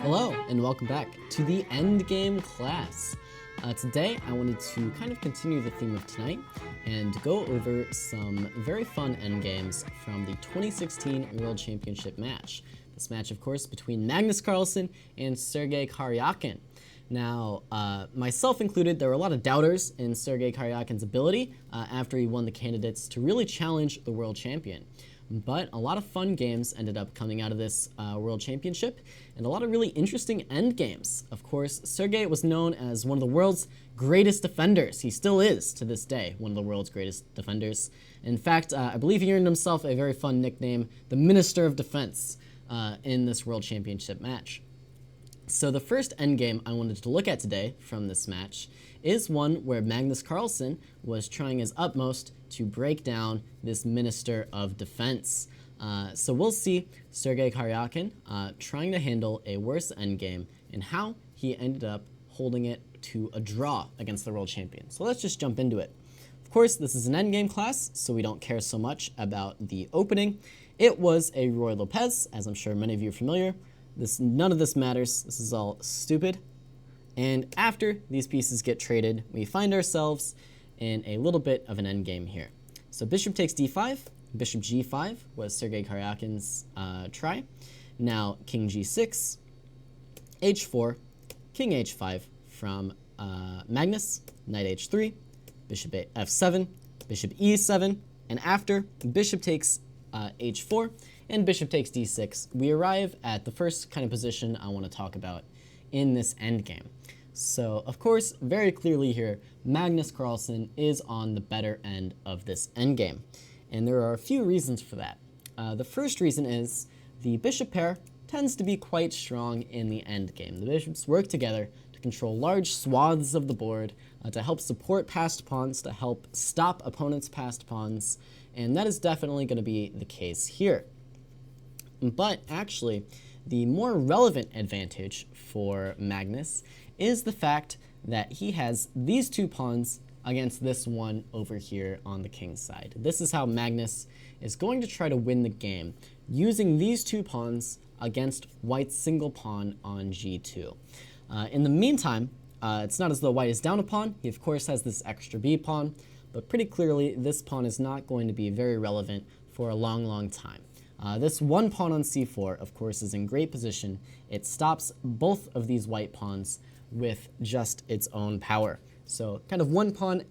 Hello and welcome back to the Endgame class. Today I wanted to kind of continue the theme of tonight and go over some very fun endgames from the 2016 World Championship match. This match, of course, between Magnus Carlsen and Sergey Karjakin. Now, myself included, there were a lot of doubters in Sergey Karjakin's ability after he won the candidates to really challenge the world champion. But a lot of fun games ended up coming out of this World Championship, and a lot of really interesting end games. Of course, Sergey was known as one of the world's greatest defenders. He still is, to this day, one of the world's greatest defenders. In fact, I believe he earned himself a very fun nickname, the Minister of Defense, in this World Championship match. So the first endgame I wanted to look at today from this match is one where Magnus Carlsen was trying his utmost to break down this Minister of Defense. So we'll see Sergey Karjakin trying to handle a worse endgame and how he ended up holding it to a draw against the world champion. So let's just jump into it. Of course, this is an endgame class, so we don't care so much about the opening. It was a Roy Lopez, as I'm sure many of you are familiar. None of this matters. This is all stupid. And after these pieces get traded, we find ourselves in a little bit of an endgame here. So bishop takes d5, bishop g5 was Sergey Karjakin's try. Now king g6, h4, king h5 from Magnus, knight h3, bishop f7, bishop e7, and after bishop takes h4 and bishop takes d6, we arrive at the first kind of position I want to talk about in this endgame. So, of course, very clearly here, Magnus Carlsen is on the better end of this endgame. And there are a few reasons for that. The first reason is the bishop pair tends to be quite strong in the endgame. The bishops work together to control large swaths of the board, to help support passed pawns, to help stop opponents' passed pawns, and that is definitely going to be the case here. But actually, the more relevant advantage for Magnus is the fact that he has these two pawns against this one over here on the king's side. This is how Magnus is going to try to win the game, using these two pawns against white's single pawn on g2. In the meantime, it's not as though white is down a pawn. He, of course, has this extra b pawn, but pretty clearly this pawn is not going to be very relevant for a long, long time. This one pawn on c4, of course, is in great position. It stops both of these white pawns with just its own power. So kind of one pawn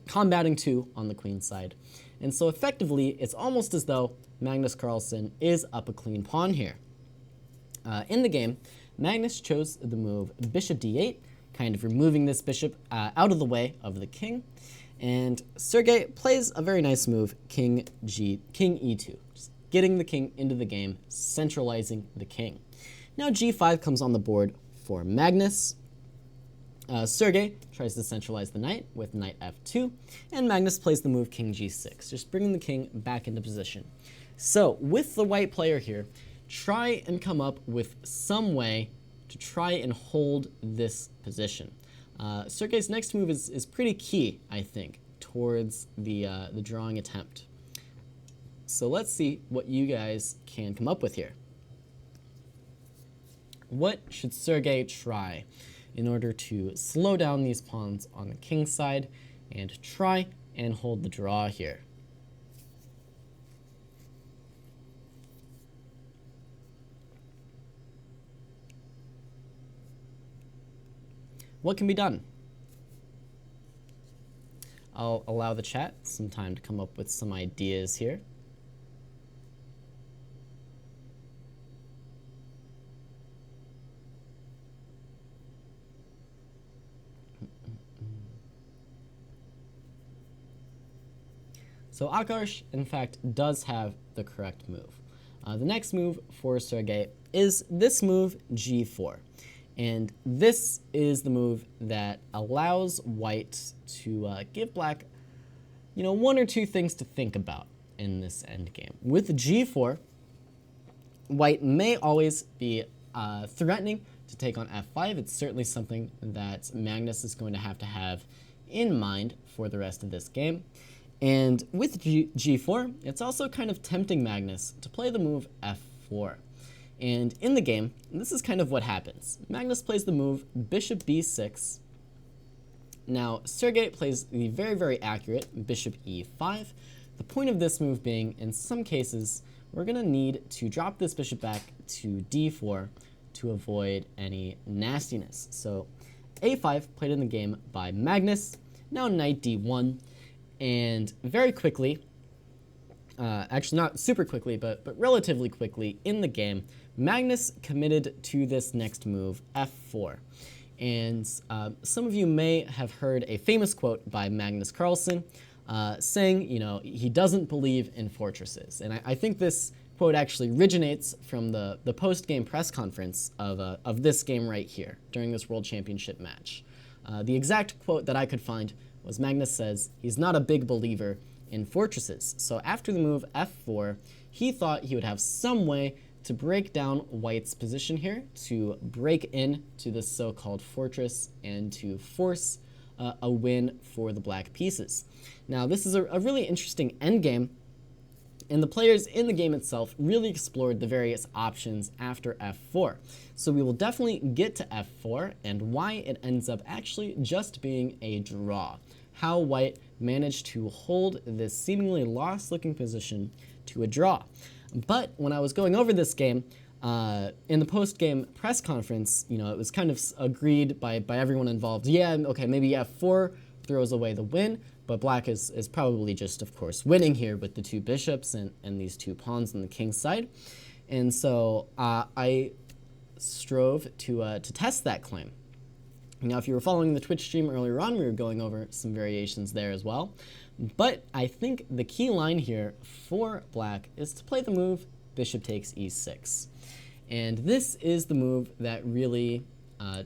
combating two on the queen's side. And so effectively, it's almost as though Magnus Carlsen is up a clean pawn here. In the game, Magnus chose the move bishop d8, kind of removing this bishop out of the way of the king. And Sergey plays a very nice move, king e2, just getting the king into the game, centralizing the king. Now g5 comes on the board for Magnus. Sergey tries to centralize the knight with knight f2, and Magnus plays the move king g6, just bringing the king back into position. So with the white player here, try and come up with some way to try and hold this position. Sergey's next move is pretty key, I think, towards the drawing attempt. So let's see what you guys can come up with here. What should Sergey try in order to slow down these pawns on the king's side and try and hold the draw here? What can be done? I'll allow the chat some time to come up with some ideas here. So Akarsh, in fact, does have the correct move. The next move for Sergey is this move, g4. And this is the move that allows white to give black, one or two things to think about in this endgame. With g4, white may always be threatening to take on f5. It's certainly something that Magnus is going to have in mind for the rest of this game. And with g4, it's also kind of tempting Magnus to play the move f4. And in the game, this is kind of what happens. Magnus plays the move bishop b6. Now, Sergey plays the very, very accurate bishop e5. The point of this move being, in some cases, we're going to need to drop this bishop back to d4 to avoid any nastiness. So a5 played in the game by Magnus. Now knight d1. And very quickly, actually not super quickly, but relatively quickly in the game, Magnus committed to this next move, f4. And some of you may have heard a famous quote by Magnus Carlsen saying, you know, he doesn't believe in fortresses. And I think this quote actually originates from the post-game press conference of this game right here during this World Championship match. The exact quote that I could find was Magnus says he's not a big believer in fortresses. So after the move f4, he thought he would have some way to break down white's position here, to break in to this so-called fortress and to force a win for the black pieces. Now, this is a really interesting endgame, and the players in the game itself really explored the various options after f4. So we will definitely get to f4 and why it ends up actually just being a draw. How white managed to hold this seemingly lost-looking position to a draw. But when I was going over this game, in the post-game press conference, you know, it was kind of agreed by everyone involved, yeah, okay, maybe f4 throws away the win, but black is probably just, of course, winning here with the two bishops and these two pawns on the king's side. And so I strove to test that claim. Now, if you were following the Twitch stream earlier on, we were going over some variations there as well. But I think the key line here for black is to play the move bishop takes e6. And this is the move that really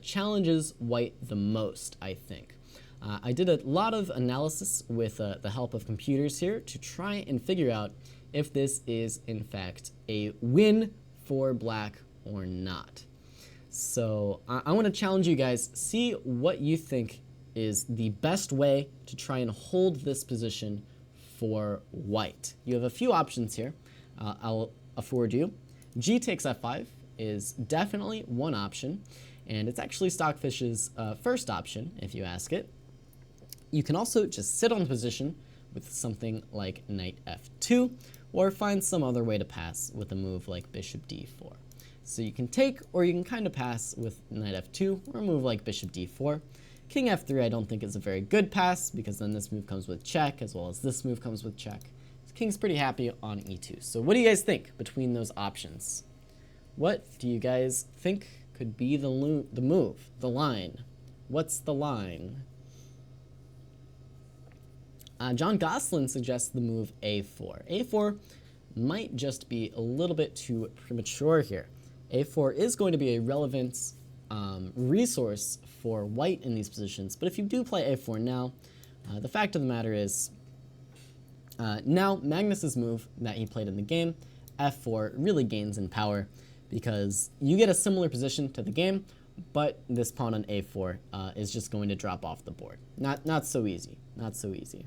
challenges white the most, I think. I did a lot of analysis with the help of computers here to try and figure out if this is, in fact, a win for black or not. So I want to challenge you guys, see what you think is the best way to try and hold this position for white. You have a few options here. I'll afford you. G takes f5 is definitely one option, and it's actually Stockfish's first option, if you ask it. You can also just sit on the position with something like knight f2, or find some other way to pass with a move like bishop d4. So you can take, or you can kind of pass with knight f2, or a move like bishop d4. King f3 I don't think is a very good pass, because then this move comes with check, as well as this move comes with check. The king's pretty happy on e2. So what do you guys think between those options? What do you guys think could be the move, the line? What's the line? John Goslin suggests the move a4. a4 might just be a little bit too premature here. a4 is going to be a relevant resource for white in these positions, but if you do play a4 now, the fact of the matter is, now Magnus's move that he played in the game, f4, really gains in power because you get a similar position to the game, but this pawn on a4 is just going to drop off the board. Not so easy. Not so easy.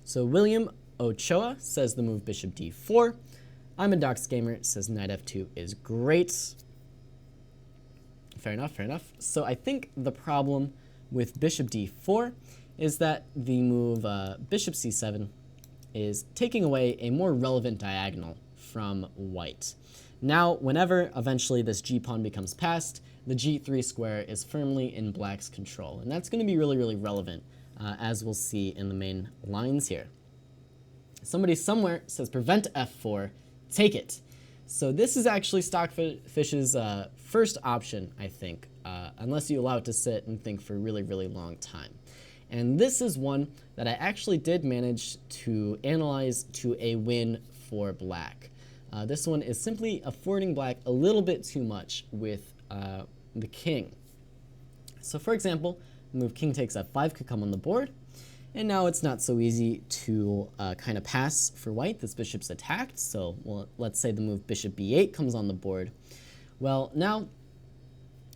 So William Ochoa says the move bishop d4. I'm a Docs Gamer says knight f2 is great. Fair enough, fair enough. So I think the problem with bishop d4 is that the move bishop c7 is taking away a more relevant diagonal from white. Now, whenever eventually this g-pawn becomes passed, the g3 square is firmly in black's control. And that's going to be really, really relevant, as we'll see in the main lines here. Somebody somewhere says prevent f4, take it. So this is actually Stockfish's first option, I think, unless you allow it to sit and think for a really, really long time. And this is one that I actually did manage to analyze to a win for black. This one is simply affording black a little bit too much with the king. So for example, the move king takes f5 could come on the board, and now it's not so easy to kind of pass for white. This bishop's attacked, so let's say the move bishop b8 comes on the board. Well, now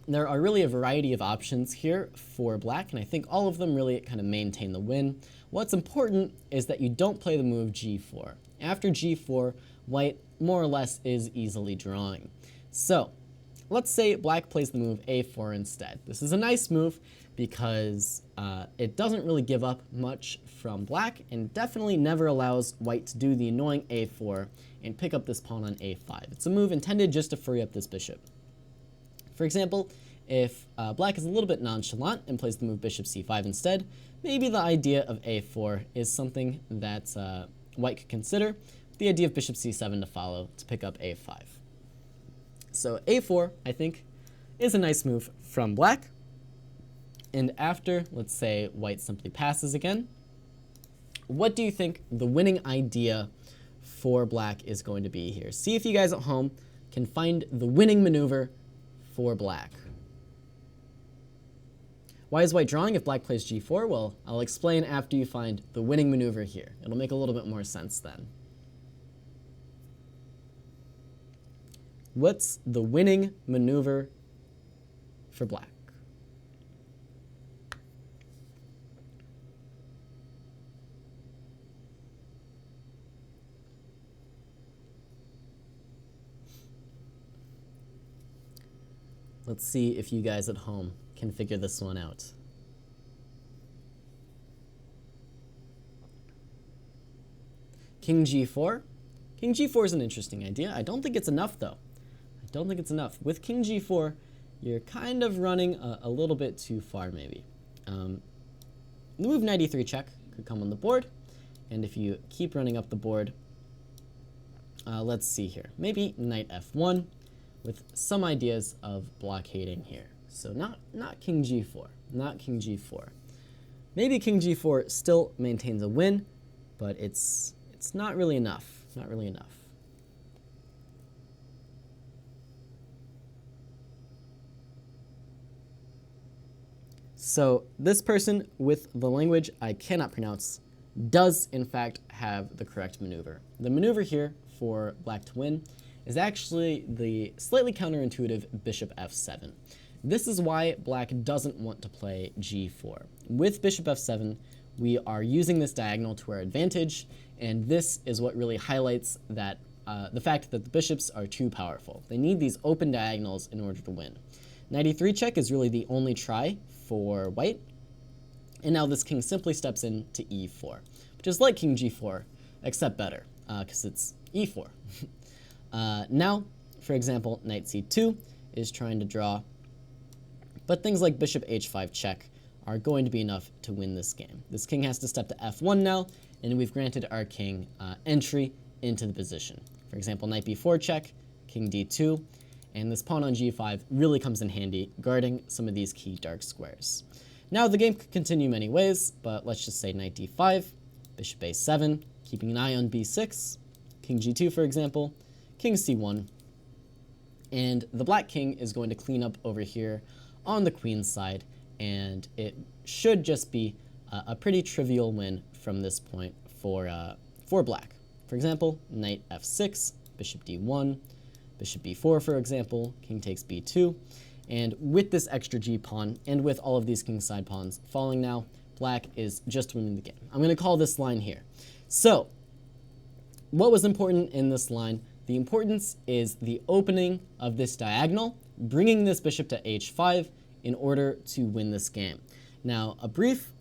there are really a variety of options here for black, and I think all of them really kind of maintain the win. What's important is that you don't play the move g4. After g4, white more or less is easily drawing. So let's say black plays the move a4 instead. This is a nice move because it doesn't really give up much from black and definitely never allows white to do the annoying a4 and pick up this pawn on a5. It's a move intended just to free up this bishop. For example, if black is a little bit nonchalant and plays the move bishop c5 instead, maybe the idea of a4 is something that white could consider, the idea of bishop c7 to follow to pick up a5. So a4, I think, is a nice move from black. And after, let's say, white simply passes again, what do you think the winning idea for black is going to be here? See if you guys at home can find the winning maneuver for black. Why is white drawing if black plays g4? Well, I'll explain after you find the winning maneuver here. It'll make a little bit more sense then. What's the winning maneuver for black? Let's see if you guys at home can figure this one out. King g4. King g4 is an interesting idea. I don't think it's enough, though. I don't think it's enough. With king g4, you're kind of running a little bit too far, maybe. The move knight e3 check could come on the board, and if you keep running up the board, let's see here. Maybe knight f1 with some ideas of blockading here. So not king g4, not king g4. Maybe king g4 still maintains a win, but it's not really enough. Not really enough. So this person with the language I cannot pronounce does in fact have the correct maneuver. The maneuver here for black to win is actually the slightly counterintuitive bishop f7. This is why black doesn't want to play g4. With bishop f7, we are using this diagonal to our advantage, and this is what really highlights that the fact that the bishops are too powerful. They need these open diagonals in order to win. Knight e3 check is really the only try for white, and now this king simply steps in to e4, which is like king g4, except better, because it's e4. Now, for example, knight c2 is trying to draw, but things like bishop h5 check are going to be enough to win this game. This king has to step to f1 now, and we've granted our king entry into the position. For example, knight b4 check, king d2, and this pawn on g5 really comes in handy, guarding some of these key dark squares. Now, the game could continue many ways, but let's just say knight d5, bishop a7, keeping an eye on b6, king g2, for example, king c1, and the black king is going to clean up over here on the queen's side, and it should just be a pretty trivial win from this point for black. For example, knight f6, bishop d1, bishop b4, for example, king takes b2, and with this extra g-pawn, and with all of these kingside pawns falling now, black is just winning the game. I'm going to call this line here. So, what was important in this line? The importance is the opening of this diagonal, bringing this bishop to h5 in order to win this game. Now, a brief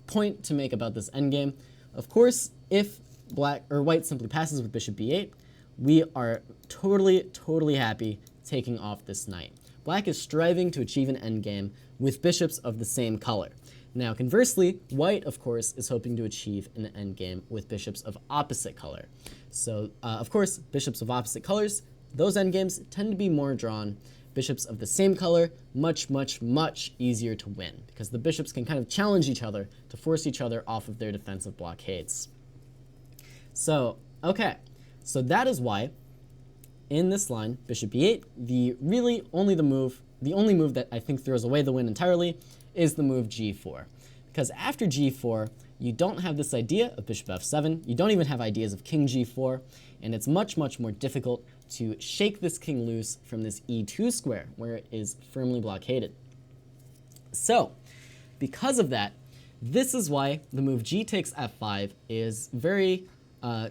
point to make about this endgame. Of course, if black or white simply passes with bishop b8, we are totally happy taking off this knight. Black is striving to achieve an endgame with bishops of the same color. Now, conversely, white, of course, is hoping to achieve an endgame with bishops of opposite color. So, of course, bishops of opposite colors, those endgames tend to be more drawn. Bishops of the same color, much easier to win, because the bishops can kind of challenge each other to force each other off of their defensive blockades. So, okay, so that is why in this line, bishop b8, the only move that I think throws away the win entirely is the move g4. Because after g4, you don't have this idea of bishop f7, you don't even have ideas of king g4, and it's much more difficult to shake this king loose from this e2 square where it is firmly blockaded. So, because of that, this is why the move g takes f5 is very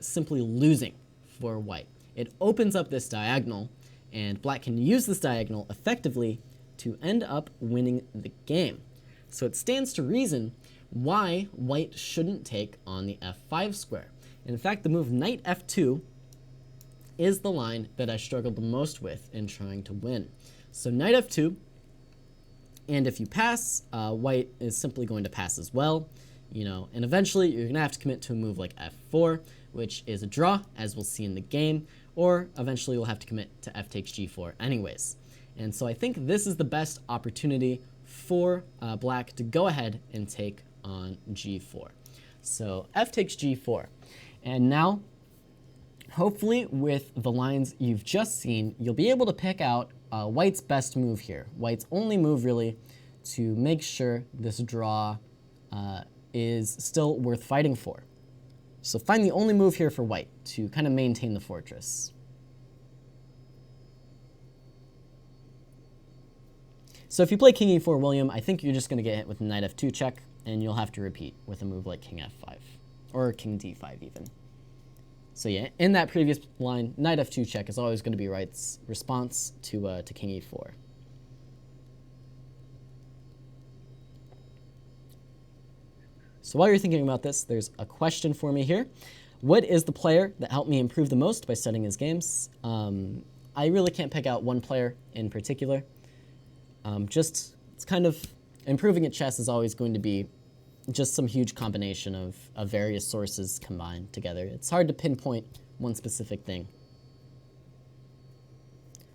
simply losing for white. It opens up this diagonal, and black can use this diagonal effectively to end up winning the game. So it stands to reason why white shouldn't take on the f5 square. And in fact, the move knight f2 is the line that I struggled the most with in trying to win. So knight f2, and if you pass, white is simply going to pass as well, and eventually you're going to have to commit to a move like f4, which is a draw, as we'll see in the game, or eventually you'll have to commit to f takes g4 anyways. And so I think this is the best opportunity for black to go ahead and take on g4. So f takes g4. And now, hopefully with the lines you've just seen, you'll be able to pick out white's best move here. White's only move really to make sure this draw is still worth fighting for. So find the only move here for white to kind of maintain the fortress. So if you play king e4 William, I think you're just going to get hit with knight f2 check, and you'll have to repeat with a move like king f5, or king d5 even. So yeah, in that previous line, knight f2 check is always going to be white's response to king e4. So while you're thinking about this, there's a question for me here. What is the player that helped me improve the most by studying his games? I really can't pick out one player in particular. It's kind of, improving at chess is always going to be just some huge combination of various sources combined together. It's hard to pinpoint one specific thing.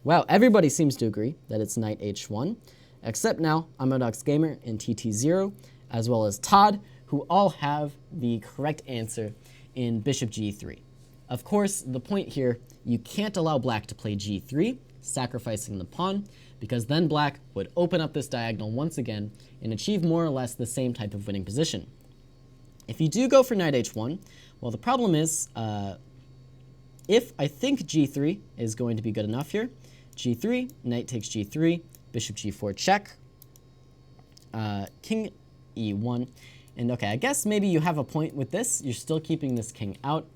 Wow, everybody seems to agree that it's knight h1, except now Amodox Gamer and TT0, as well as Todd, who all have the correct answer in bishop g3. Of course, the point here, you can't allow black to play g3, sacrificing the pawn, because then black would open up this diagonal once again and achieve more or less the same type of winning position. If you do go for knight h1, well, the problem is, if I think g3 is going to be good enough here, g3, knight takes g3, bishop g4 check, king e1, and okay, I guess maybe you have a point with this. You're still keeping this king out,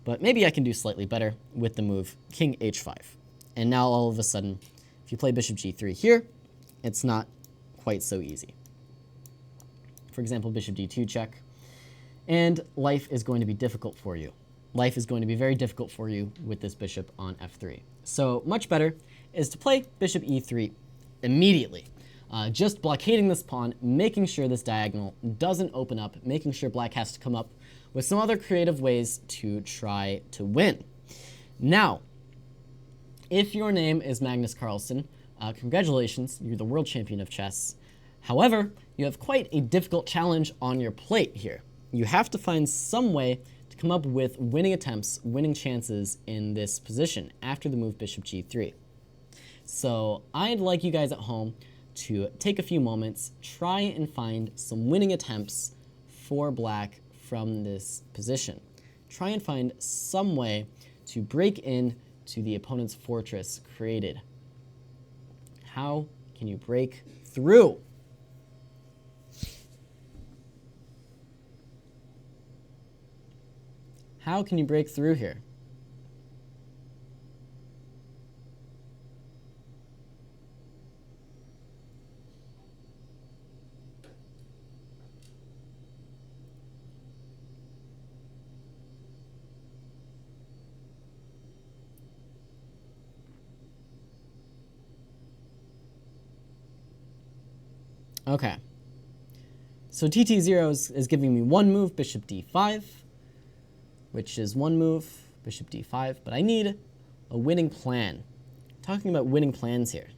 but maybe I can do slightly better with the move king h5. And now all of a sudden, if you play bishop g3 here, it's not quite so easy. For example, bishop d2 check, and life is going to be difficult for you. Life is going to be very difficult for you with this bishop on f3. So much better is to play bishop e3 immediately. Just blockading this pawn, making sure this diagonal doesn't open up, making sure black has to come up with some other creative ways to try to win. Now, if your name is Magnus Carlsen, congratulations, you're the world champion of chess. However, you have quite a difficult challenge on your plate here. You have to find some way to come up with winning attempts, winning chances in this position after the move bishop g3. So I'd like you guys at home to take a few moments, try and find some winning attempts for black from this position. Try and find some way to break in to the opponent's fortress created. How can you break through? How can you break through here? Okay, so TT0 is giving me one move, bishop d5, which is one move, bishop d5, but I need a winning plan. Talking about winning plans here.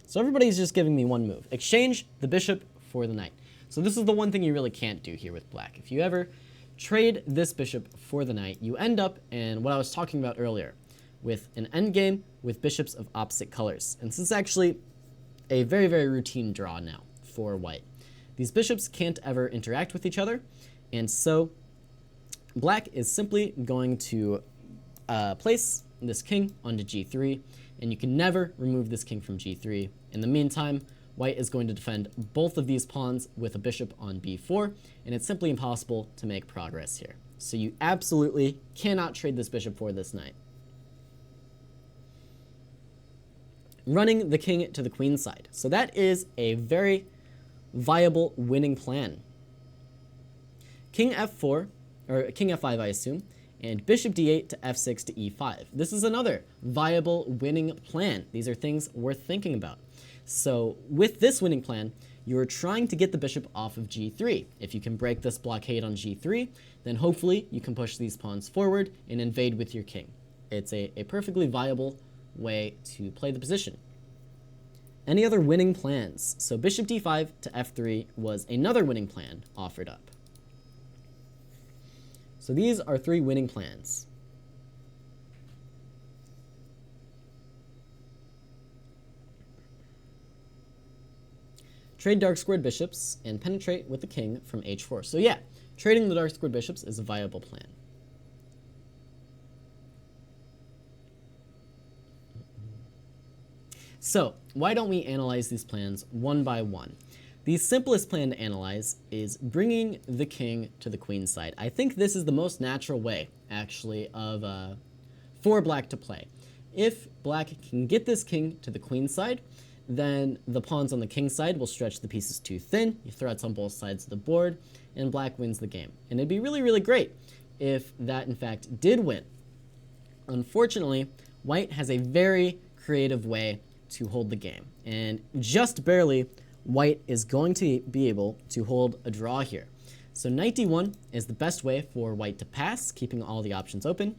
So everybody's just giving me one move. Exchange the bishop for the knight. So this is the one thing you really can't do here with black. If you ever trade this bishop for the knight, you end up in what I was talking about earlier, with an endgame with bishops of opposite colors. And this is actually a very, very routine draw now for white. These bishops can't ever interact with each other, and so black is simply going to place this king onto g3, and you can never remove this king from g3. In the meantime, white is going to defend both of these pawns with a bishop on b4, and it's simply impossible to make progress here. So you absolutely cannot trade this bishop for this knight. Running the king to the queen side. So that is a very viable winning plan. King f4, or king f5 I assume, and bishop d8 to f6 to e5. This is another viable winning plan. These are things worth thinking about. So with this winning plan, you're trying to get the bishop off of g3. If you can break this blockade on g3, then hopefully you can push these pawns forward and invade with your king. It's a perfectly viable way to play the position. Any other winning plans? So bishop d5 to f3 was another winning plan offered up. So these are 3 winning plans. Trade dark squared bishops and penetrate with the king from h4. So yeah, trading the dark squared bishops is a viable plan. So why don't we analyze these plans one by one? The simplest plan to analyze is bringing the king to the queen side. I think this is the most natural way, actually, for black to play. If black can get this king to the queen side, then the pawns on the king side will stretch the pieces too thin, you threats on both sides of the board, and black wins the game. And it'd be really, really great if that, in fact, did win. Unfortunately, white has a very creative way to hold the game, and just barely, white is going to be able to hold a draw here. So knight d1 is the best way for white to pass, keeping all the options open.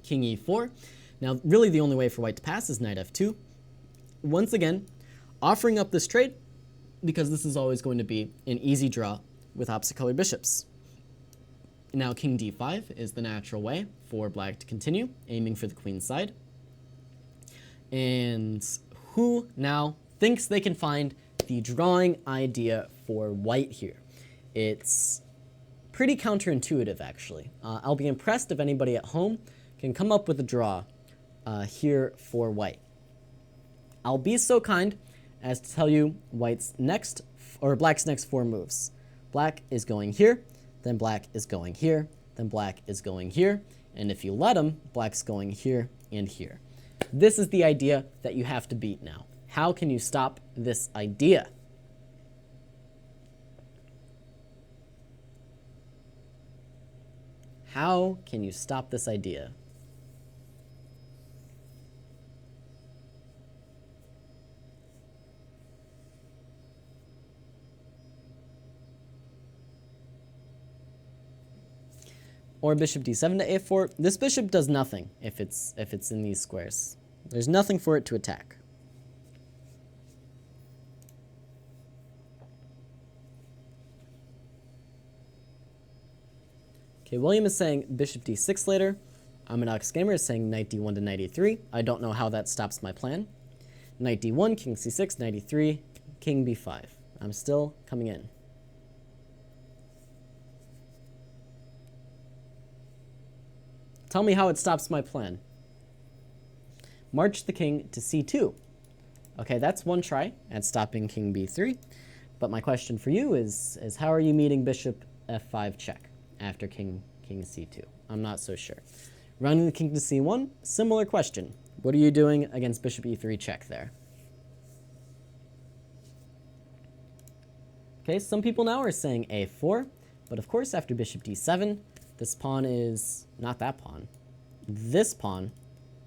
King e4. Now, really the only way for white to pass is knight f2. Once again, offering up this trade because this is always going to be an easy draw with opposite colored bishops. Now, king d5 is the natural way for black to continue, aiming for the queen side. And who now thinks they can find the drawing idea for white here? It's pretty counterintuitive, actually. I'll be impressed if anybody at home can come up with a draw here for white. I'll be so kind as to tell you black's next 4 moves. Black is going here, then black is going here, then black is going here, and if you let him, black's going here and here. This is the idea that you have to beat now. How can you stop this idea? How can you stop this idea? Or bishop d7 to a4. This bishop does nothing if it's in these squares. There's nothing for it to attack. Okay, William is saying bishop d6 later. Aminox Gamer is saying knight d1 to knight e3. I don't know how that stops my plan. Knight d1, king c6, knight e3, king b5. I'm still coming in. Tell me how it stops my plan. March the king to c2. Okay, that's one try at stopping king b3. But my question for you is how are you meeting bishop f5 check after king c2? I'm not so sure. Running the king to c1, similar question. What are you doing against bishop e3 check there? Okay, some people now are saying a4, but of course after bishop d7, this pawn is not that pawn. This pawn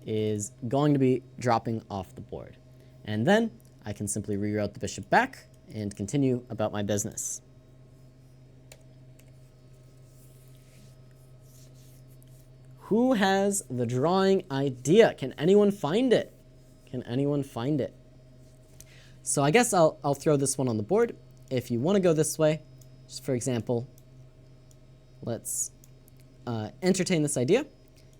is going to be dropping off the board. And then I can simply reroute the bishop back and continue about my business. Who has the drawing idea? Can anyone find it? Can anyone find it? So I guess I'll throw this one on the board. If you want to go this way, just for example, let's entertain this idea.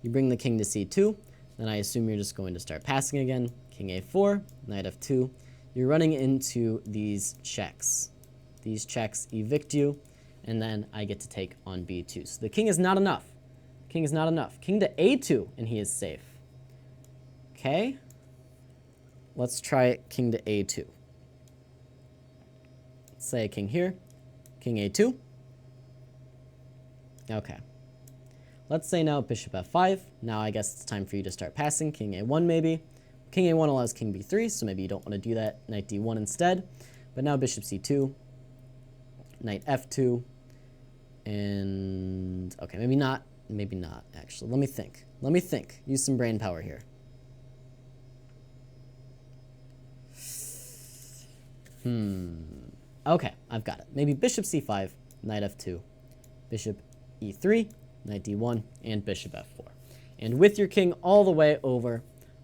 You bring the king to c2, then I assume you're just going to start passing again. King a4, knight f2. You're running into these checks. These checks evict you. and then I get to take on b2. So the king is not enough. King is not enough. King to a2, and he is safe. Okay. Let's try king to a2. Let's say a king here. King a2. Okay. Let's say now bishop f5. Now I guess it's time for you to start passing. King a1 maybe. King a1 allows king b3, so maybe you don't want to do that. Knight d1 instead. But now bishop c2. Knight f2. And okay, maybe not. Maybe not, actually. Let me think. Let me think. Use some brain power here. Okay, I've got it. Maybe bishop c5, knight f2, bishop e3, knight d1, and bishop f4. And with your king all the way over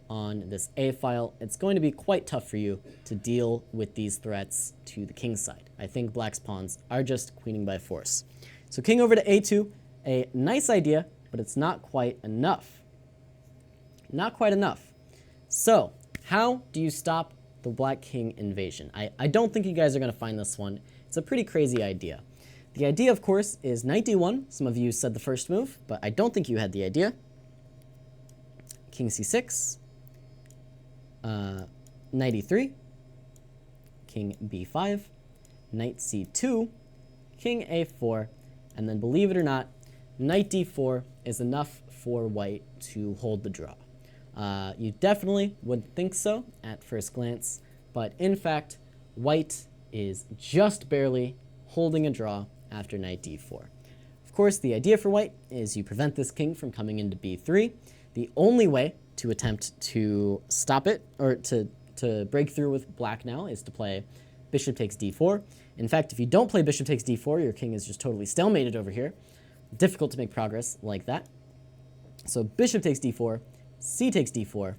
on this a file, it's going to be quite tough for you to deal with these threats to the king's side. I think black's pawns are just queening by force. So king over to a2, a nice idea, but it's not quite enough. Not quite enough. So how do you stop the black king invasion? I don't think you guys are going to find this one. It's a pretty crazy idea. The idea, of course, is knight d1. Some of you said the first move, but I don't think you had the idea. King c6, knight e3, king b5, knight c2, king a4, and then believe it or not, knight d4 is enough for white to hold the draw. You definitely would think so at first glance, but in fact, white is just barely holding a draw after knight d4. Of course, the idea for white is you prevent this king from coming into b3. The only way to attempt to stop it, or to break through with black now, is to play bishop takes d4. In fact, if you don't play bishop takes d4, your king is just totally stalemated over here. Difficult to make progress like that. So bishop takes d4, c takes d4,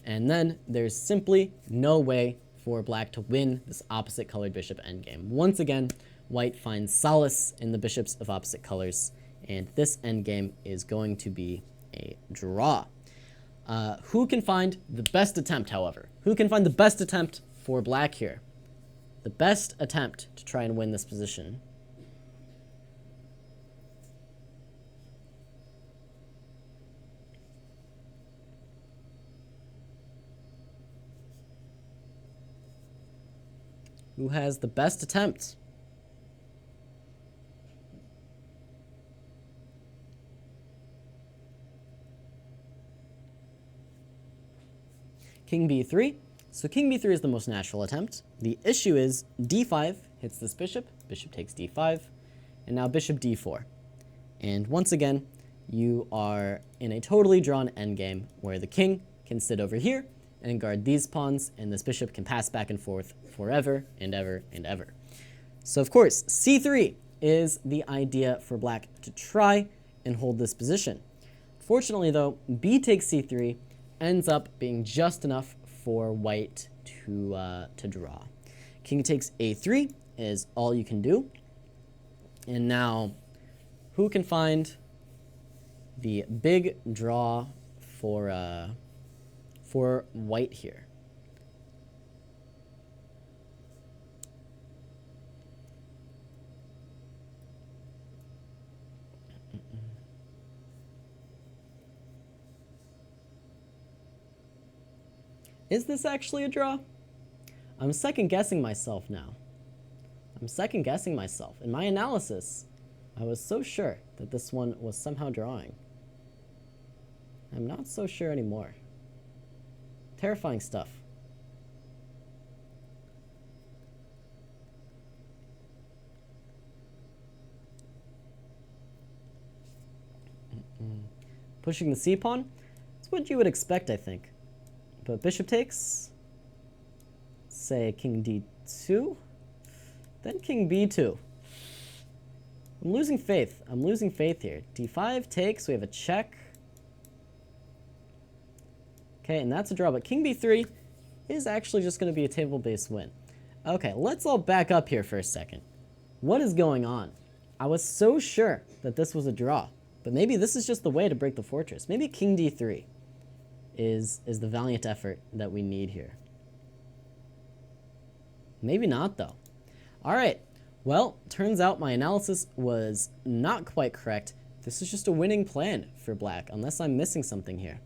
and then there's simply no way for black to win this opposite colored bishop endgame. Once again, white finds solace in the bishops of opposite colors, and this endgame is going to be a draw. Who can find the best attempt, however? Who can find the best attempt for black here? The best attempt to try and win this position. Who has the best attempt? King b3. So king b3 is the most natural attempt. The issue is d5 hits this bishop, bishop takes d5, and now bishop d4. And once again, you are in a totally drawn endgame where the king can sit over here and guard these pawns, and this bishop can pass back and forth forever and ever and ever. So of course, c3 is the idea for black to try and hold this position. Fortunately though, b takes c3 ends up being just enough for white to draw. King takes a3 is all you can do. And now, who can find the big draw for white here? Is this actually a draw? I'm second guessing myself now. I'm second guessing myself. In my analysis, I was so sure that this one was somehow drawing. I'm not so sure anymore. Terrifying stuff. Pushing the c-pawn? It's what you would expect, I think. But bishop takes, say king d2, then king b2. I'm losing faith. I'm losing faith here. d5 takes, we have a check. Okay, and that's a draw, but king b3 is actually just going to be a table-based win. Okay, let's all back up here for a second. What is going on? I was so sure that this was a draw, but maybe this is just the way to break the fortress. Maybe king d3 is the valiant effort that we need here. Maybe not, though. All right, Well, turns out my analysis was not quite correct. This is just a winning plan for black, unless I'm missing something here.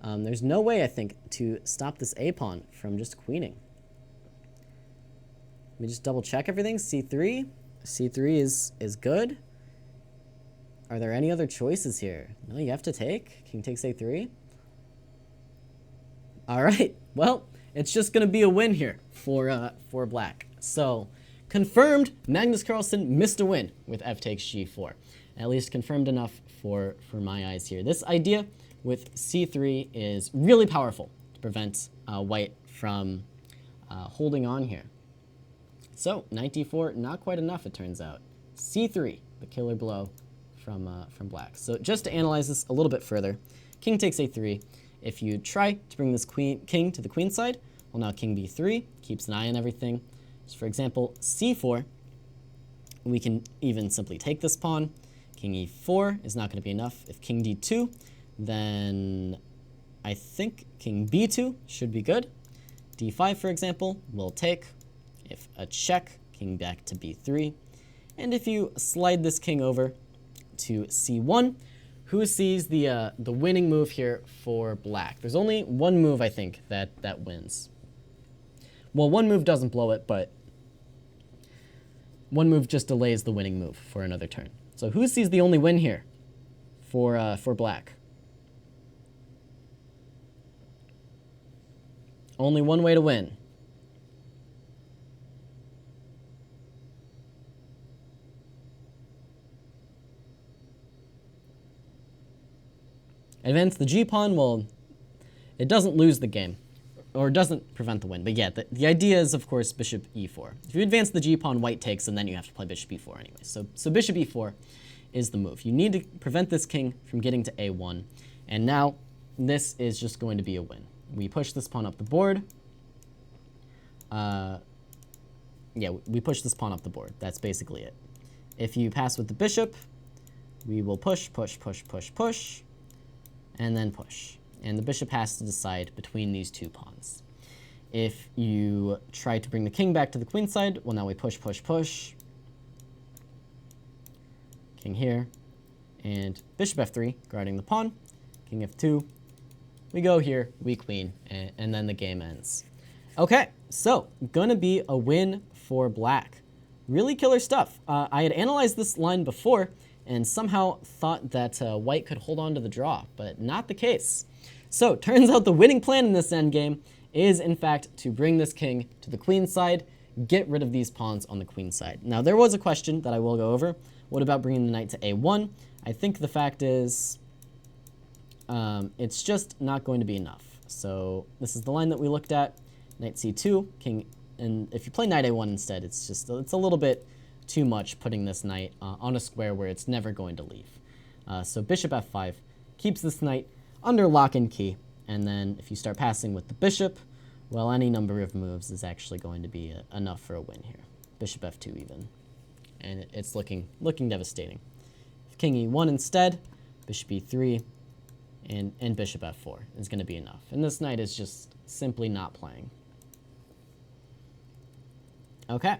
There's no way, I think, to stop this a-pawn from just queening. Let me just double check everything. c3. c3 is good. Are there any other choices here? No, you have to take. King takes a3. All right. Well, it's just going to be a win here for black. So, confirmed, Magnus Carlsen missed a win with f takes g4. At least confirmed enough for my eyes here. This idea with c3 is really powerful to prevent white from holding on here. So, knight d4, not quite enough, it turns out. c3, the killer blow from black. So, just to analyze this a little bit further, king takes a3. If you try to bring this king to the queen side, well, now king b3 keeps an eye on everything. So, for example, c4, we can even simply take this pawn. King e4 is not going to be enough. If king d2, then I think king b2 should be good. d5, for example, will take. If a check, king back to b3. And if you slide this king over to c1, who sees the winning move here for black? There's only one move, I think, that wins. Well, one move doesn't blow it, but one move just delays the winning move for another turn. So who sees the only win here for black? Only one way to win. Advance the g-pawn, well, it doesn't lose the game, or doesn't prevent the win. But yeah, the idea is, of course, bishop e4. If you advance the g-pawn, white takes, and then you have to play bishop e4 anyway. So bishop e4 is the move. You need to prevent this king from getting to a1. And now, this is just going to be a win. We push this pawn up the board. Yeah, we push this pawn up the board. That's basically it. If you pass with the bishop, we will push, push, push, push, push, and then push. And the bishop has to decide between these two pawns. If you try to bring the king back to the queen side, well, now we push, push, push. King here, and bishop f3, guarding the pawn. King f2. We go here, we queen, and then the game ends. Okay, so gonna be a win for black. Really killer stuff. I had analyzed this line before and somehow thought that white could hold on to the draw, but not the case. So turns out the winning plan in this endgame is in fact to bring this king to the queen side, get rid of these pawns on the queen side. Now there was a question that I will go over. What about bringing the knight to a1? I think the fact is it's just not going to be enough. So this is the line that we looked at. Knight c2, king, and if you play knight a1 instead, it's a little bit too much putting this knight on a square where it's never going to leave. So bishop f5 keeps this knight under lock and key, and then if you start passing with the bishop, well, any number of moves is actually going to be enough for a win here. Bishop f2 even, and it's looking devastating. If king e1 instead, bishop e3, and bishop f4 is going to be enough, and this knight is just simply not playing. Okay,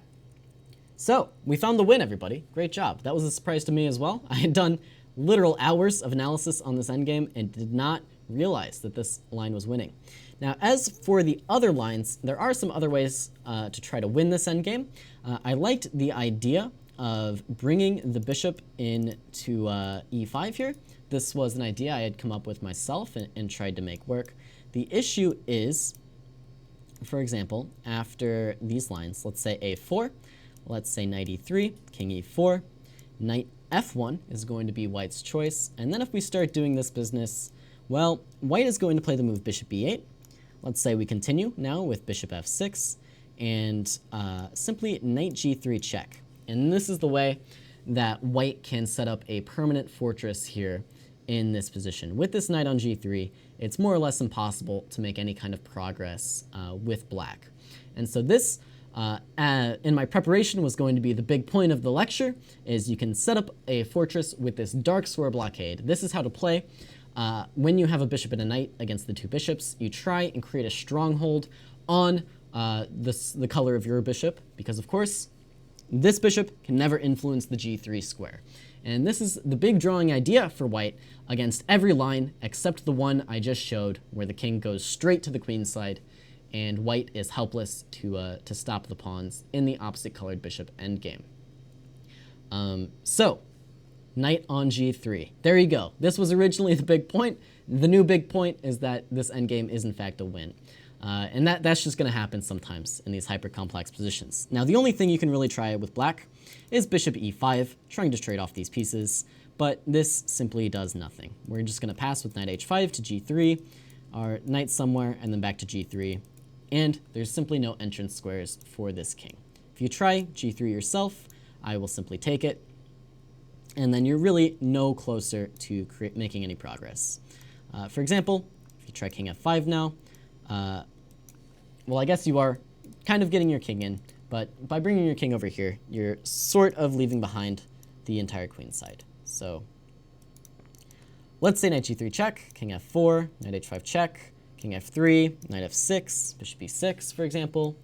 so we found the win, everybody. Great job. That was a surprise to me as well. I had done literal hours of analysis on this endgame and did not realize that this line was winning. Now, as for the other lines, there are some other ways to try to win this endgame. I liked the idea of bringing the bishop into e5 here. This was an idea I had come up with myself and tried to make work. The issue is, for example, after these lines, let's say a4, let's say knight e3, king e4, knight f1 is going to be white's choice, and then if we start doing this business, well, white is going to play the move bishop e8. Let's say we continue now with bishop f6, and simply knight g3 check. And this is the way that white can set up a permanent fortress here in this position. With this knight on g3, it's more or less impossible to make any kind of progress with black. And so this, in my preparation, was going to be the big point of the lecture, is you can set up a fortress with this dark square blockade. This is how to play. When you have a bishop and a knight against the two bishops, you try and create a stronghold on the color of your bishop, because of course, this bishop can never influence the g3 square. And this is the big drawing idea for white against every line except the one I just showed, where the king goes straight to the queen side, and white is helpless to stop the pawns in the opposite colored bishop endgame. So, knight on g3. There you go. This was originally the big point. The new big point is that this endgame is in fact a win. And that's just going to happen sometimes in these hyper-complex positions. Now, the only thing you can really try with black is bishop e5, trying to trade off these pieces, but this simply does nothing. We're just going to pass with knight h5 to g3, our knight somewhere, and then back to g3, and there's simply no entrance squares for this king. If you try g3 yourself, I will simply take it, and then you're really no closer to making any progress. For example, if you try king f5 now, well, I guess you are kind of getting your king in, but by bringing your king over here, you're sort of leaving behind the entire queen side. So let's say knight g3 check, king f4, knight h5 check, king f3, knight f6, bishop e6, for example,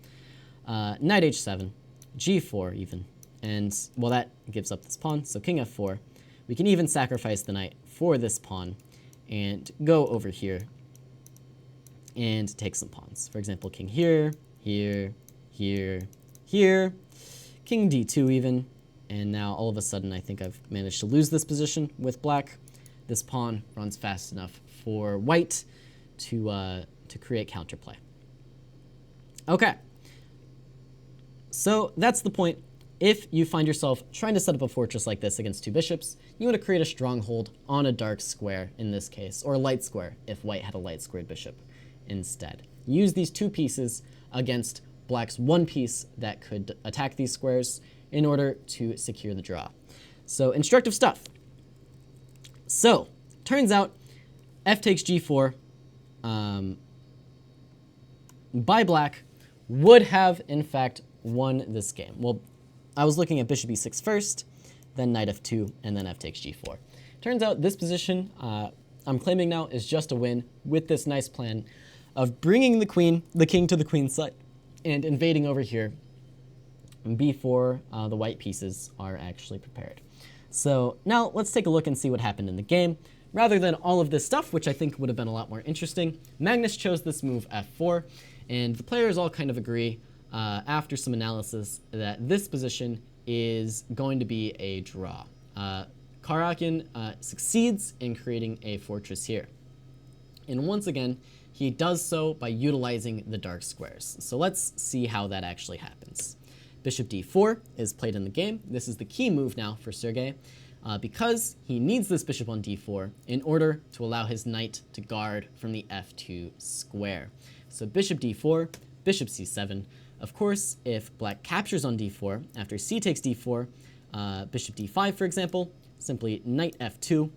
knight h7, g4 even, and, well, that gives up this pawn, so king f4. We can even sacrifice the knight for this pawn and go over here and take some pawns. For example, king here, here, here, here, king d2 even, and now all of a sudden I think I've managed to lose this position with black. This pawn runs fast enough for white to create counterplay. Okay, so that's the point. If you find yourself trying to set up a fortress like this against two bishops, you want to create a stronghold on a dark square in this case, or a light square if white had a light squared bishop instead. Use these two pieces against black's one piece that could attack these squares in order to secure the draw. So, instructive stuff. So, turns out f takes g4 by black would have, in fact, won this game. Well, I was looking at bishop e6 first, then knight f2, and then f takes g4. Turns out this position I'm claiming now is just a win with this nice plan of bringing the king to the queen side and invading over here before the white pieces are actually prepared. So now let's take a look and see what happened in the game. Rather than all of this stuff, which I think would have been a lot more interesting, Magnus chose this move f4, and the players all kind of agree after some analysis that this position is going to be a draw. Karjakin succeeds in creating a fortress here. And once again, he does so by utilizing the dark squares. So let's see how that actually happens. Bishop d4 is played in the game. This is the key move now for Sergey, because he needs this bishop on d4 in order to allow his knight to guard from the f2 square. So bishop d4, bishop c7. Of course, if black captures on d4, after c takes d4, bishop d5, for example, simply knight f2,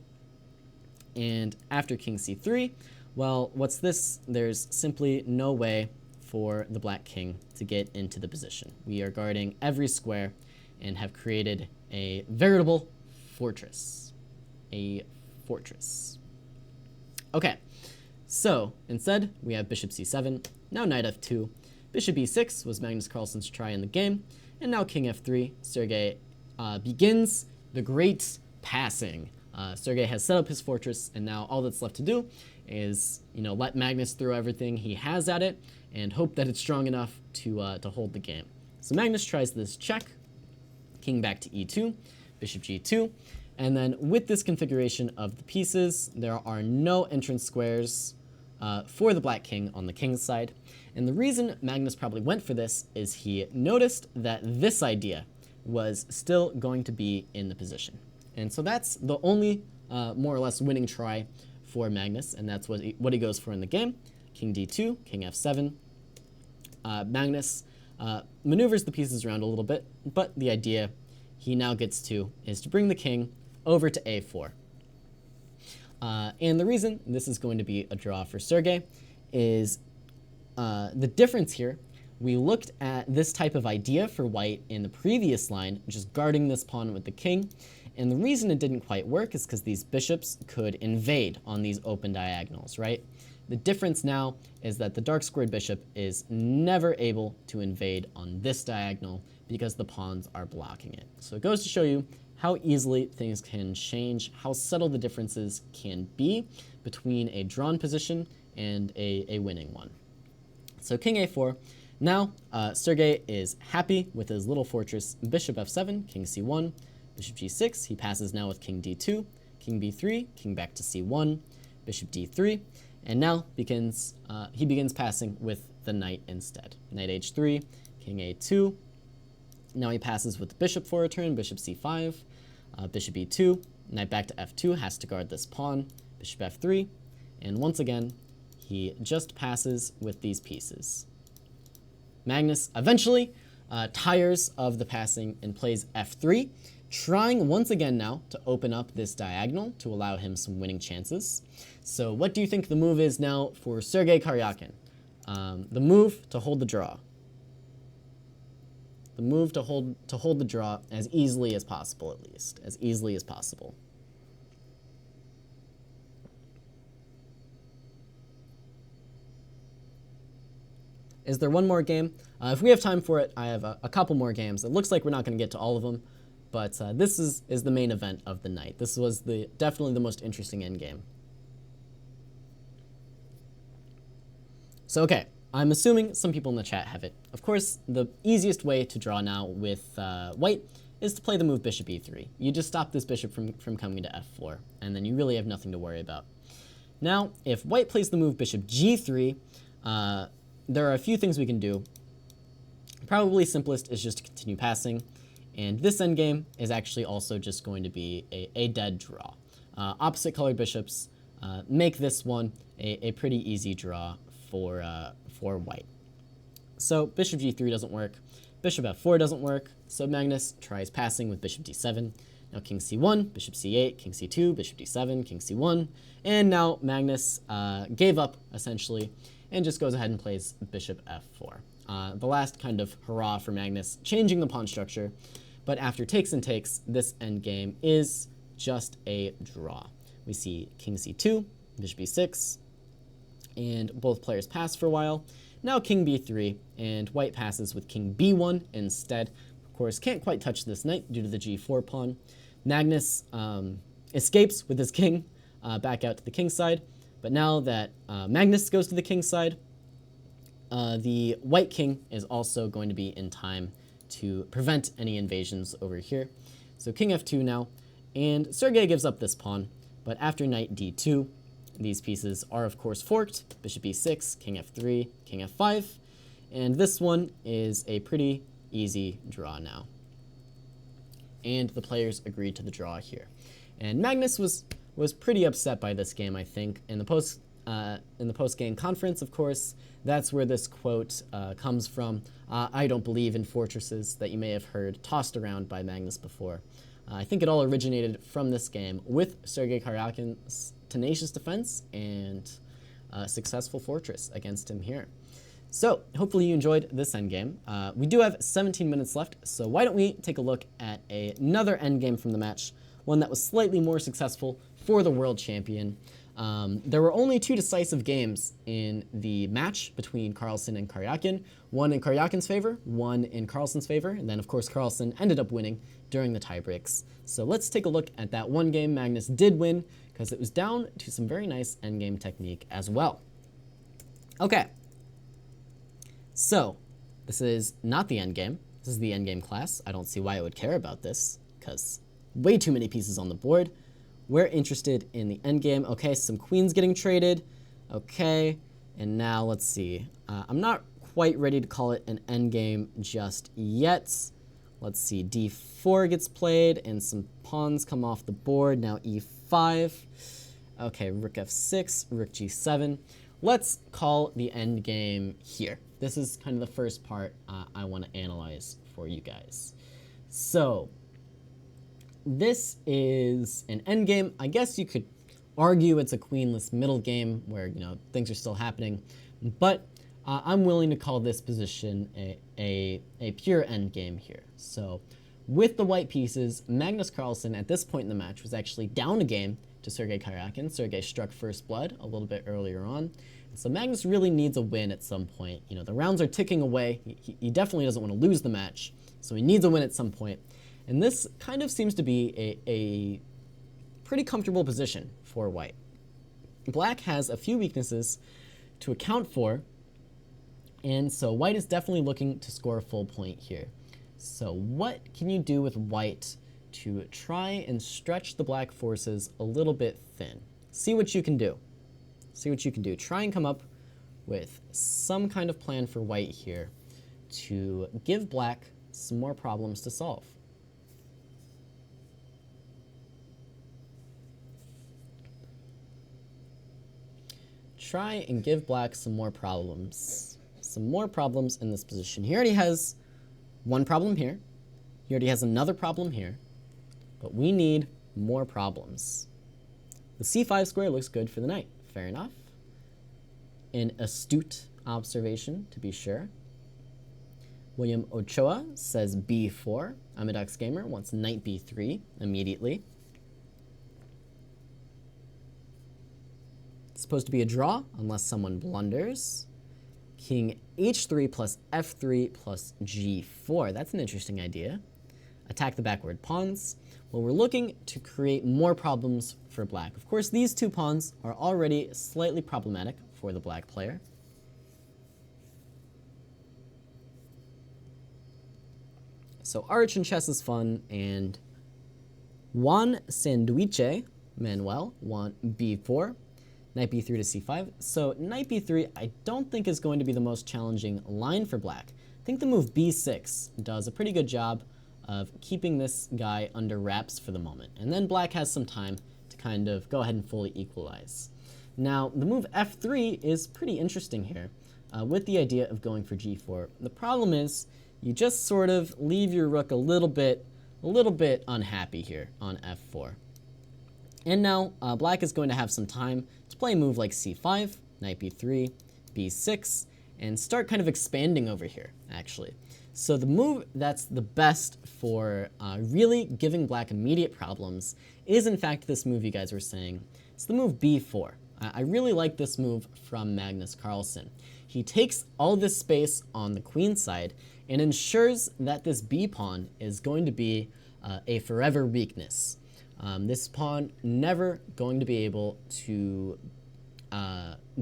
and after king c3, well, what's this? There's simply no way for the black king to get into the position. We are guarding every square and have created a veritable fortress. A fortress. Okay, so instead we have bishop c7, now knight f2, bishop e6 was Magnus Carlsen's try in the game, and now king f3. Sergey begins the great passing. Sergey has set up his fortress, and now all that's left to do is, let Magnus throw everything he has at it and hope that it's strong enough to hold the game. So Magnus tries this check, king back to e2, bishop g2, and then with this configuration of the pieces, there are no entrance squares for the black king on the king's side. And the reason Magnus probably went for this is he noticed that this idea was still going to be in the position. And so that's the only more or less winning try for Magnus, and that's what he goes for in the game. King d2, king f7. Magnus maneuvers the pieces around a little bit, but the idea he now gets to is to bring the king over to a4. And the reason this is going to be a draw for Sergey is the difference here. We looked at this type of idea for white in the previous line, which is guarding this pawn with the king. And the reason it didn't quite work is because these bishops could invade on these open diagonals, right? The difference now is that the dark squared bishop is never able to invade on this diagonal because the pawns are blocking it. So it goes to show you how easily things can change, how subtle the differences can be between a drawn position and a winning one. So king a4. Now, Sergey is happy with his little fortress. Bishop f7, king c1, bishop g6. He passes now with king d2, king b3, king back to c1, bishop d3, and now he begins passing with the knight instead. Knight h3, king a2. Now he passes with the bishop for a turn, bishop c5, bishop e2, knight back to f2, has to guard this pawn, bishop f3, and once again, he just passes with these pieces. Magnus eventually tires of the passing and plays f3, trying once again now to open up this diagonal to allow him some winning chances. So what do you think the move is now for Sergey Karjakin? The move to hold the draw. The move to hold the draw as easily as possible, at least. As easily as possible. Is there one more game? If we have time for it, I have a couple more games. It looks like we're not going to get to all of them, but this is the main event of the night. This was definitely the most interesting endgame. So, okay, I'm assuming some people in the chat have it. Of course, the easiest way to draw now with white is to play the move bishop e3. You just stop this bishop from coming to f4, and then you really have nothing to worry about. Now, if white plays the move bishop g3, there are a few things we can do. Probably simplest is just to continue passing, and this endgame is actually also just going to be a dead draw. Opposite colored bishops make this one a pretty easy draw for white. So bishop g3 doesn't work, bishop f4 doesn't work, so Magnus tries passing with bishop d7. Now king c1, bishop c8, king c2, bishop d7, king c1, and now Magnus gave up, essentially, and just goes ahead and plays bishop f4. The last kind of hurrah for Magnus, changing the pawn structure, but after takes and takes, this endgame is just a draw. We see king c2, bishop b6, and both players pass for a while. Now king b3, and white passes with king b1 instead. Of course, can't quite touch this knight due to the g4 pawn. Magnus escapes with his king back out to the king side, but now that Magnus goes to the king side, the white king is also going to be in time to prevent any invasions over here. So king f2 now, and Sergey gives up this pawn, but after knight d2, these pieces are of course forked, bishop e6, king f3, king f5, and this one is a pretty easy draw now. And the players agreed to the draw here. And Magnus was pretty upset by this game, I think. In the post-game conference, of course, that's where this quote comes from. I don't believe in fortresses, that you may have heard tossed around by Magnus before. I think it all originated from this game with Sergey Karjakin's tenacious defense and successful fortress against him here. So hopefully you enjoyed this endgame. We do have 17 minutes left, so why don't we take a look at another endgame from the match, one that was slightly more successful for the world champion. There were only two decisive games in the match between Carlsen and Karjakin, one in Karjakin's favor, one in Carlsen's favor, and then of course Carlsen ended up winning during the tiebreaks. So let's take a look at that one game Magnus did win, because it was down to some very nice endgame technique as well. Okay, so this is not the endgame. This is the endgame class. I don't see why I would care about this, because way too many pieces on the board. We're interested in the endgame. Okay, some queens getting traded. Okay, and now let's see. I'm not quite ready to call it an endgame just yet. Let's see, d4 gets played, and some pawns come off the board. Now e5. Okay, rook f6, rook g7. Let's call the endgame here. This is kind of the first part I want to analyze for you guys. So this is an endgame. I guess you could argue it's a queenless middle game where, you know, things are still happening, but I'm willing to call this position a pure endgame here. So with the white pieces, Magnus Carlsen at this point in the match was actually down a game to Sergey Karjakin. Sergey struck first blood a little bit earlier on. And so Magnus really needs a win at some point. You know, the rounds are ticking away. He definitely doesn't want to lose the match. So he needs a win at some point. And this kind of seems to be a pretty comfortable position for white. Black has a few weaknesses to account for, and so white is definitely looking to score a full point here. So what can you do with white to try and stretch the black forces a little bit thin? See what you can do. See what you can do. Try and come up with some kind of plan for white here to give black some more problems to solve. Try and give black some more problems. Some more problems in this position. He already has one problem here. He already has another problem here. But we need more problems. The c5 square looks good for the knight. Fair enough. An astute observation, to be sure. William Ochoa says b4. Amidux Gamer wants knight b3 immediately. It's supposed to be a draw unless someone blunders. King h3 plus f3 plus g4. That's an interesting idea. Attack the backward pawns. Well, we're looking to create more problems for black. Of course, these two pawns are already slightly problematic for the black player. So arch and chess is fun, and Juan Sanduiche, Manuel, want b4. Knight b3 to c5. So knight b3 I don't think is going to be the most challenging line for black. I think the move b6 does a pretty good job of keeping this guy under wraps for the moment. And then black has some time to kind of go ahead and fully equalize. Now, the move f3 is pretty interesting here with the idea of going for g4. The problem is you just sort of leave your rook a little bit unhappy here on f4. And now black is going to have some time to play a move like c5, knight b3, b6, and start kind of expanding over here, actually. So the move that's the best for really giving black immediate problems is, in fact, this move you guys were saying. It's the move b4. I really like this move from Magnus Carlsen. He takes all this space on the queen side and ensures that this b pawn is going to be a forever weakness. This pawn never going to be able to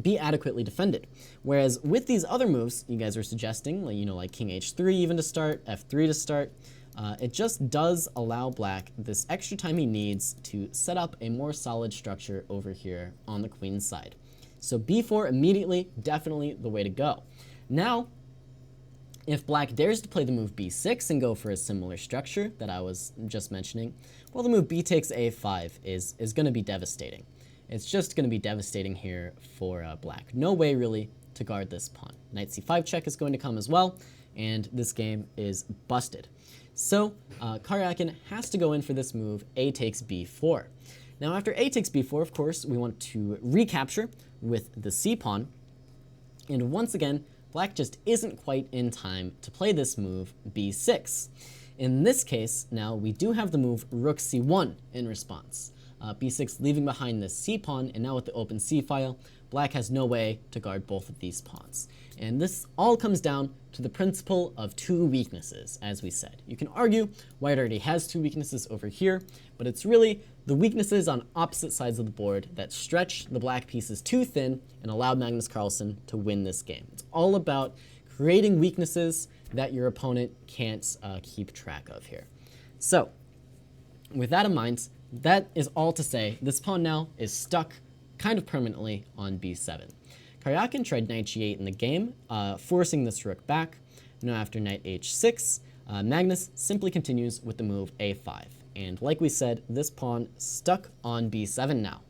be adequately defended. Whereas with these other moves you guys are suggesting, like king h3 even to start, f3 to start, it just does allow black this extra time he needs to set up a more solid structure over here on the queen's side. So b4 immediately, definitely the way to go. Now, if black dares to play the move b6 and go for a similar structure that I was just mentioning, well, the move b takes a5 is going to be devastating. It's just going to be devastating here for black. No way, really, to guard this pawn. Knight c5 check is going to come as well, and this game is busted. So Karjakin has to go in for this move, a takes b4. Now, after a takes b4, of course, we want to recapture with the c pawn, and once again, black just isn't quite in time to play this move, b6. In this case, now, we do have the move rook c1 in response. b6 leaving behind this c-pawn, and now with the open c-file, black has no way to guard both of these pawns. And this all comes down to the principle of two weaknesses, as we said. You can argue white already has two weaknesses over here, but it's really the weaknesses on opposite sides of the board that stretch the black pieces too thin and allow Magnus Carlsen to win this game. It's all about creating weaknesses that your opponent can't keep track of here. So, with that in mind, that is all to say this pawn now is stuck kind of permanently on b7. Karjakin tried knight g8 in the game, forcing this rook back. Now after knight h6, Magnus simply continues with the move a5. And like we said, this pawn stuck on b7 now.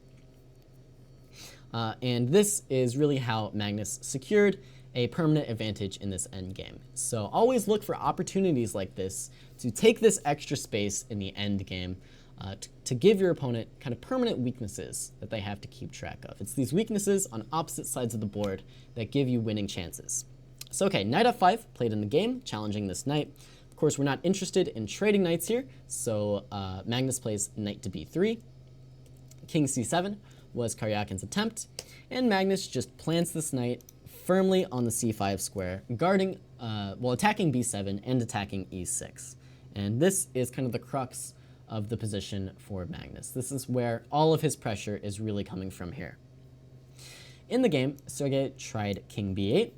And this is really how Magnus secured a permanent advantage in this endgame. So always look for opportunities like this to take this extra space in the endgame to give your opponent kind of permanent weaknesses that they have to keep track of. It's these weaknesses on opposite sides of the board that give you winning chances. So okay, knight f5 played in the game, challenging this knight. Of course, we're not interested in trading knights here, so Magnus plays knight to b3. King c7 was Karjakin's attempt, and Magnus just plants this knight firmly on the c5 square, guarding, attacking b7 and attacking e6. And this is kind of the crux of the position for Magnus. This is where all of his pressure is really coming from here. In the game, Sergey tried king b8,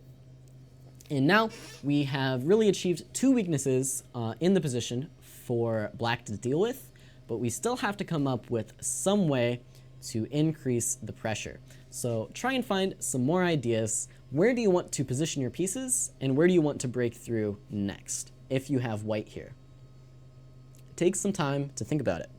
and now we have really achieved two weaknesses in the position for black to deal with, but we still have to come up with some way to increase the pressure. So try and find some more ideas. Where do you want to position your pieces, and where do you want to break through next if you have white here? Take some time to think about it.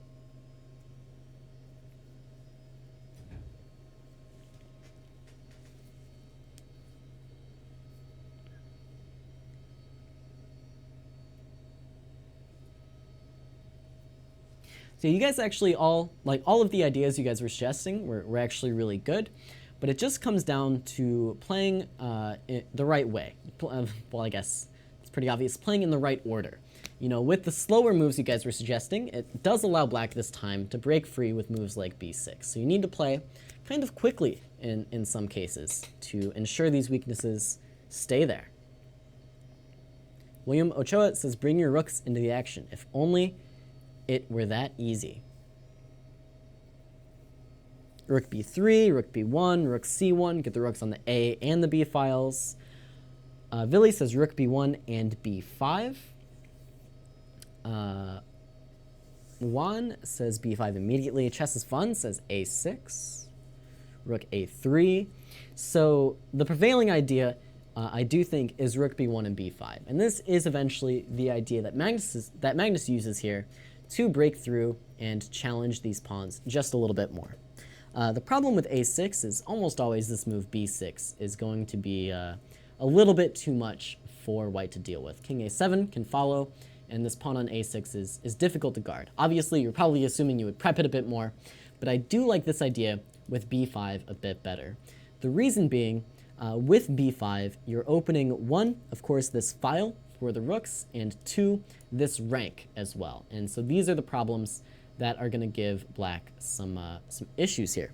So you guys actually all of the ideas you guys were suggesting were actually really good, but it just comes down to playing the right way. Well, I guess it's pretty obvious, playing in the right order. You know, with the slower moves you guys were suggesting, it does allow black this time to break free with moves like b6. So you need to play kind of quickly in some cases to ensure these weaknesses stay there. William Ochoa says, bring your rooks into the action. If only it were that easy. Rook b3, rook b1, rook c1, get the rooks on the A and the B files. Villy says rook b1 and b5. Juan says b5 immediately. Chess is fun says a6. Rook a3. So the prevailing idea, I do think, is rook b1 and b5. And this is eventually the idea that Magnus uses here to break through and challenge these pawns just a little bit more. The problem with a6 is almost always this move b6 is going to be a little bit too much for white to deal with. King a7 can follow, and this pawn on a6 is difficult to guard. Obviously, you're probably assuming you would prep it a bit more, but I do like this idea with b5 a bit better. The reason being, with b5, you're opening, one, of course, this file for the rooks, and two, this rank as well. And so these are the problems that are going to give black some issues here.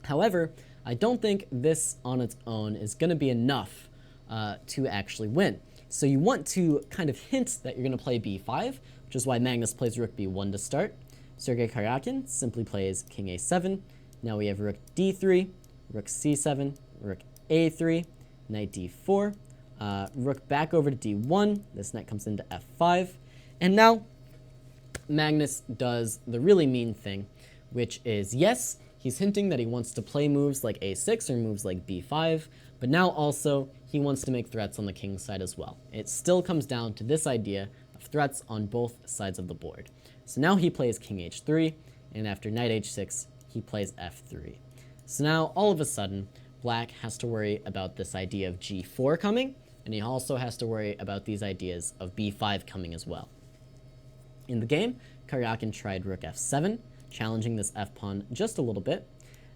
However, I don't think this on its own is going to be enough to actually win. So you want to kind of hint that you're going to play b5, which is why Magnus plays rook b1 to start. Sergey Karjakin simply plays king a7. Now we have rook d3, rook c7, rook a3, knight d4, rook back over to d1. This knight comes into f5. And now Magnus does the really mean thing, which is, yes, he's hinting that he wants to play moves like a6 or moves like b5, but now also he wants to make threats on the king's side as well. It still comes down to this idea of threats on both sides of the board. So now he plays king h3, and after knight h6, he plays f3. So now, all of a sudden, black has to worry about this idea of g4 coming, and he also has to worry about these ideas of b5 coming as well. In the game, Karjakin tried rook f7, challenging this f-pawn just a little bit,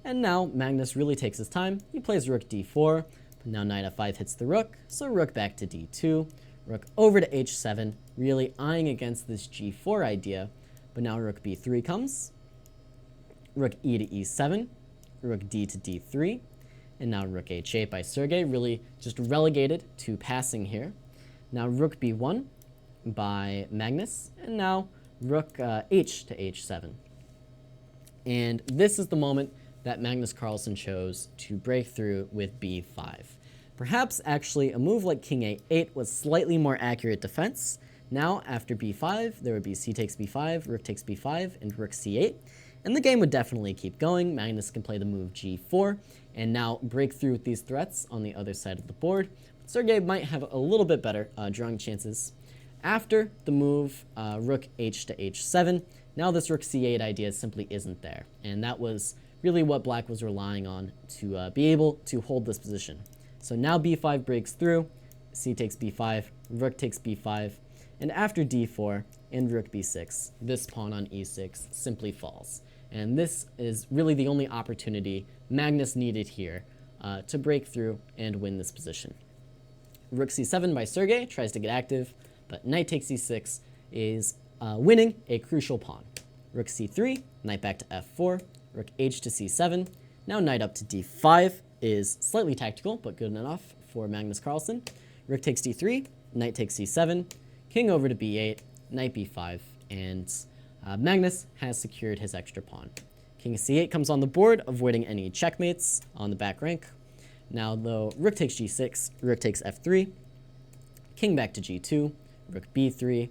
and now Magnus really takes his time. He plays rook d4, but now knight f5 hits the rook, so rook back to d2, rook over to h7, really eyeing against this g4 idea, but now rook b3 comes, rook e to e7, rook d to d3, and now rook h8 by Sergey, really just relegated to passing here. Now rook b1 by Magnus, and now rook h to h7. And this is the moment that Magnus Carlsen chose to break through with b5. Perhaps actually a move like king a8 was slightly more accurate defense. Now after b5, there would be c takes b5, rook takes b5, and rook c8. And the game would definitely keep going. Magnus can play the move g4 and now break through with these threats on the other side of the board. Sergey might have a little bit better drawing chances. After the move rook h to h7, now this rook c8 idea simply isn't there. And that was really what black was relying on to be able to hold this position. So now b5 breaks through, c takes b5, rook takes b5, and after d4 and rook b6, this pawn on e6 simply falls. And this is really the only opportunity Magnus needed here to break through and win this position. Rook c7 by Sergey tries to get active, but knight takes e6 is winning a crucial pawn. Rook c3, knight back to f4, rook h to c7, now knight up to d5, is slightly tactical, but good enough for Magnus Carlsen. Rook takes d3, knight takes c7, king over to b8, knight b5, and Magnus has secured his extra pawn. King c8 comes on the board, avoiding any checkmates on the back rank. Now, though, rook takes g6, rook takes f3, king back to g2, rook b3.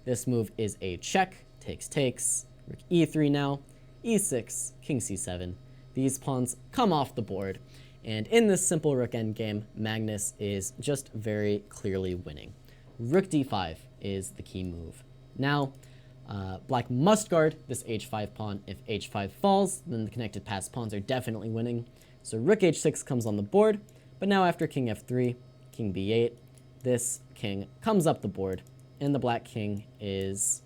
This move is a check, takes, rook e3 now, e6, king c7. These pawns come off the board, and in this simple rook endgame, Magnus is just very clearly winning. Rook d5 is the key move. Now, black must guard this h5 pawn. If h5 falls, then the connected passed pawns are definitely winning. So rook h6 comes on the board, but now after king f3, king b8, this king comes up the board, and the black king is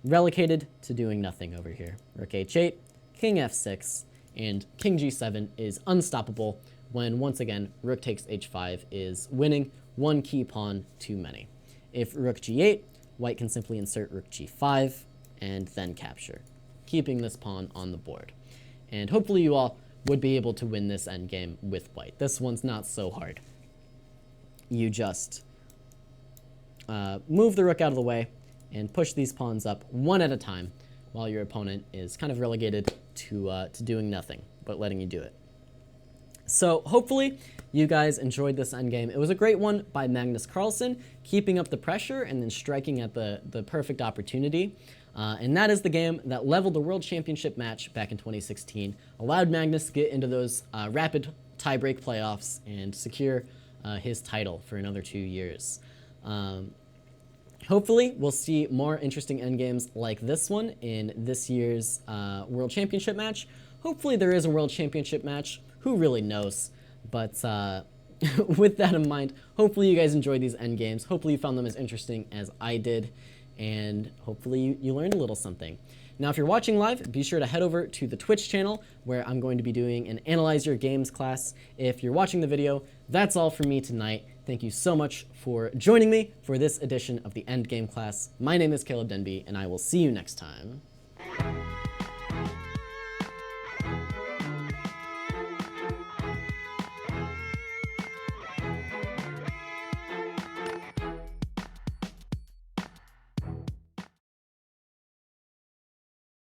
relegated to doing nothing over here. Rook h8, king f6, and king g7 is unstoppable when, once again, rook takes h5 is winning one key pawn too many. If rook g8, white can simply insert rook g5 and then capture, keeping this pawn on the board. And hopefully you all would be able to win this endgame with white. This one's not so hard. You just move the rook out of the way and push these pawns up one at a time while your opponent is kind of relegated to doing nothing but letting you do it. So hopefully you guys enjoyed this endgame. It was a great one by Magnus Carlsen, keeping up the pressure and then striking at the perfect opportunity. And that is the game that leveled the World Championship match back in 2016, allowed Magnus to get into those rapid tiebreak playoffs and secure his title for another 2 years. Hopefully, we'll see more interesting endgames like this one in this year's World Championship match. Hopefully there is a World Championship match. Who really knows? But with that in mind, hopefully you guys enjoyed these endgames. Hopefully you found them as interesting as I did. And hopefully you learned a little something. Now, if you're watching live, be sure to head over to the Twitch channel where I'm going to be doing an Analyze Your Games class. If you're watching the video, that's all from me tonight. Thank you so much for joining me for this edition of the Endgame class. My name is Caleb Denby, and I will see you next time.